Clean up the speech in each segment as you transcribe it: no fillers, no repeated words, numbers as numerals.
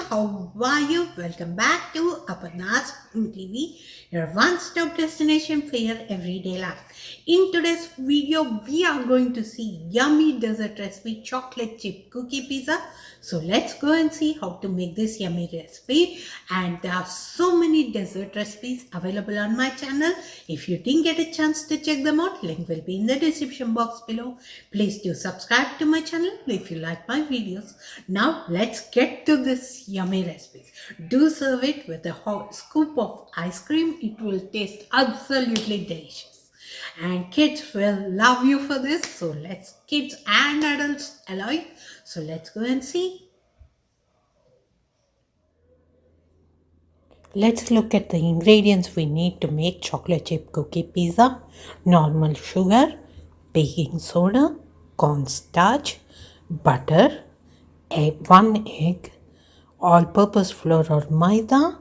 how are you? Welcome back to Aparna's TV, your one-stop destination for your everyday life. In today's video, we are going to see yummy dessert recipe chocolate chip cookie pizza. So let's go and see how to make this yummy recipe. And there are so many dessert recipes available on my channel. If you didn't get a chance to check them out, link will be in the description box below. Please do subscribe to my channel if you like my videos. Now let's get to this yummy recipe. Do serve it with a hot scoop of ice cream. It will taste absolutely delicious. And kids will love you for this. So kids and adults alike. So let's go and see. Let's look at the ingredients we need to make chocolate chip cookie pizza. Normal sugar, baking soda, cornstarch, butter, 1 egg, all-purpose flour or maida,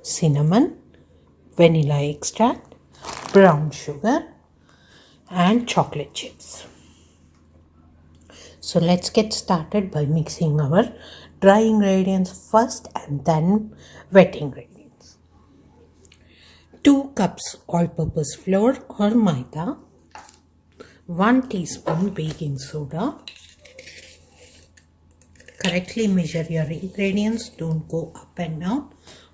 cinnamon, vanilla extract, brown sugar, and chocolate chips. So let's get started by mixing our dry ingredients first and then wet ingredients. 2 cups all-purpose flour or maida, 1 teaspoon baking soda. Correctly measure your ingredients, don't go up and down.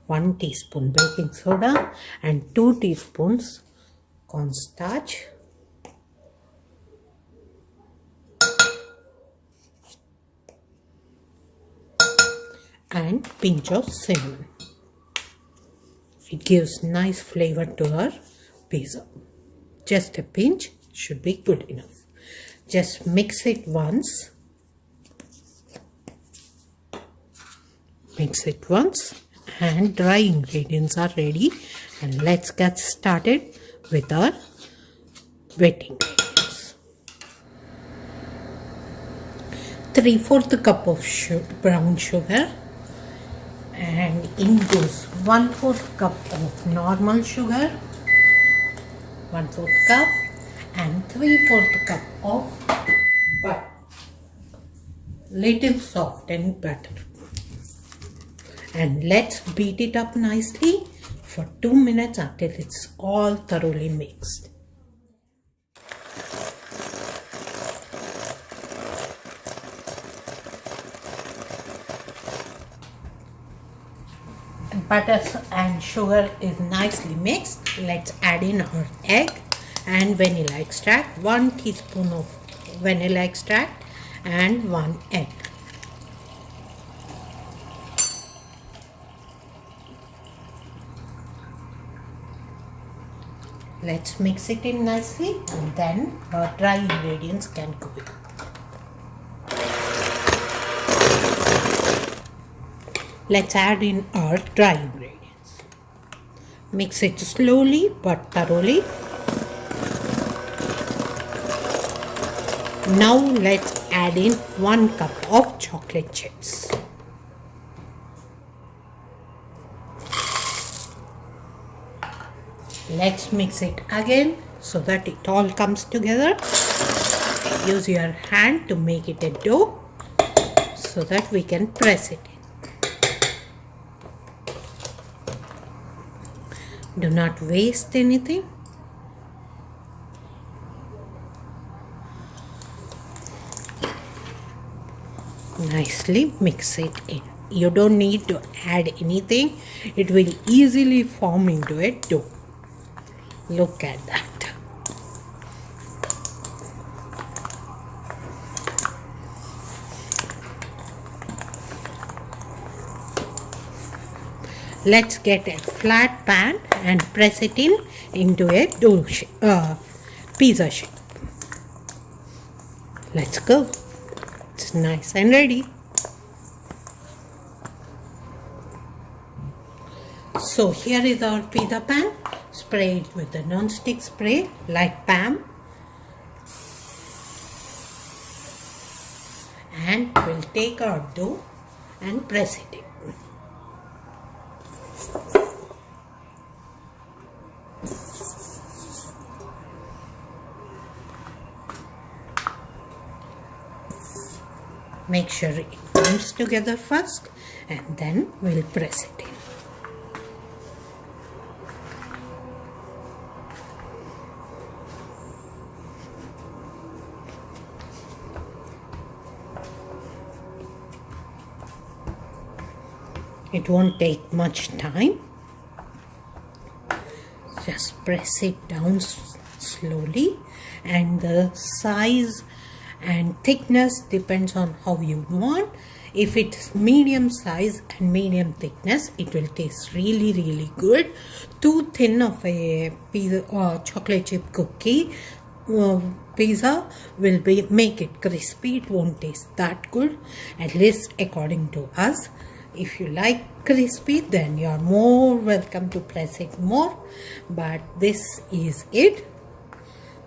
1 teaspoon baking soda and 2 teaspoons cornstarch. And pinch of cinnamon. It gives nice flavor to our pizza. Just a pinch should be good enough. Just mix it once. Mix it once and dry ingredients are ready. And let's get started with our wet ingredients. 3/4 cup of brown sugar. And in goes 1/4 cup of normal sugar, 1/4 cup, and 3/4 cup of butter, little softened butter. And let's beat it up nicely for 2 minutes until it's all thoroughly mixed. Butter and sugar is nicely mixed. Let's add in our egg and vanilla extract. 1 teaspoon of vanilla extract and 1 egg. Let's mix it in nicely and then our dry ingredients can go in. Let's add in our dry ingredients. Mix it slowly but thoroughly. Now let's add in 1 cup of chocolate chips. Let's mix it again so that it all comes together. Use your hand to make it a dough so that we can press it in. Do not waste anything. Nicely mix it in. You don't need to add anything. It will easily form into a dough. Look at that. Let's get a flat pan and press it into a dough shape, pizza shape. Let's go. It's nice and ready. So here is our pizza pan. Spray it with the non-stick spray like Pam. And we'll take our dough and press it in. Make sure it comes together first and then we'll press it in. It won't take much time. Just press it down slowly, and the size and thickness depends on how you want. If it's medium size and medium thickness, it will taste really good. Too thin of a pizza or chocolate chip cookie pizza will make it crispy. It won't taste that good, at least according to us. If you like crispy, then you're more welcome to press it more, but this is it.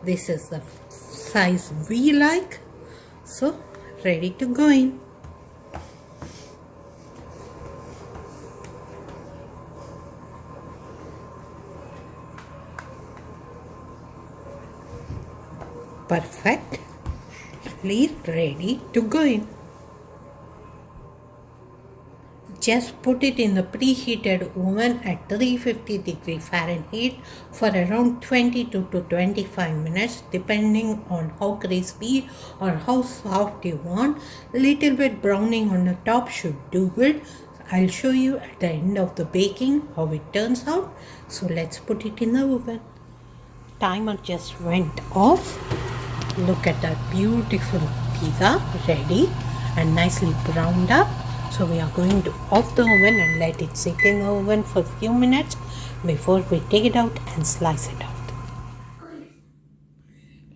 This is the size we like, so ready to go in. Perfect. Please ready to go in. Just put it in the preheated oven at 350 degree Fahrenheit for around 22 to 25 minutes, depending on how crispy or how soft you want. Little bit browning on the top should do good. I'll show you at the end of the baking how it turns out. So let's put it in the oven. Timer just went off. Look at that beautiful pizza ready and nicely browned up. So we are going to off the oven and let it sit in the oven for a few minutes before we take it out and slice it out.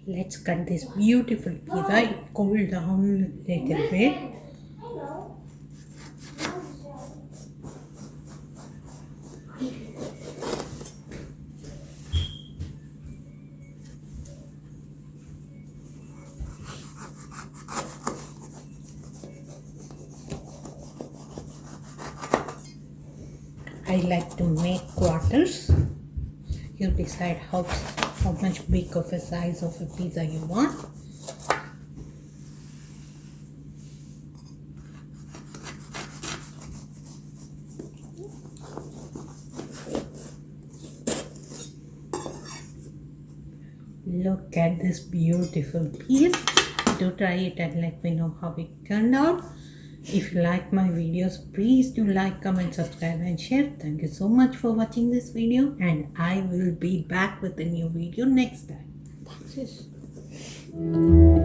Let's cut this beautiful pizza. It cooled down a little bit. I like to make quarters. You decide how much big of a size of a pizza you want. Look at this beautiful piece. Do try it and let me know how it turned out. If you like my videos, please do like, comment, subscribe and share. Thank you so much for watching this video, and I will be back with a new video next time. Thanks.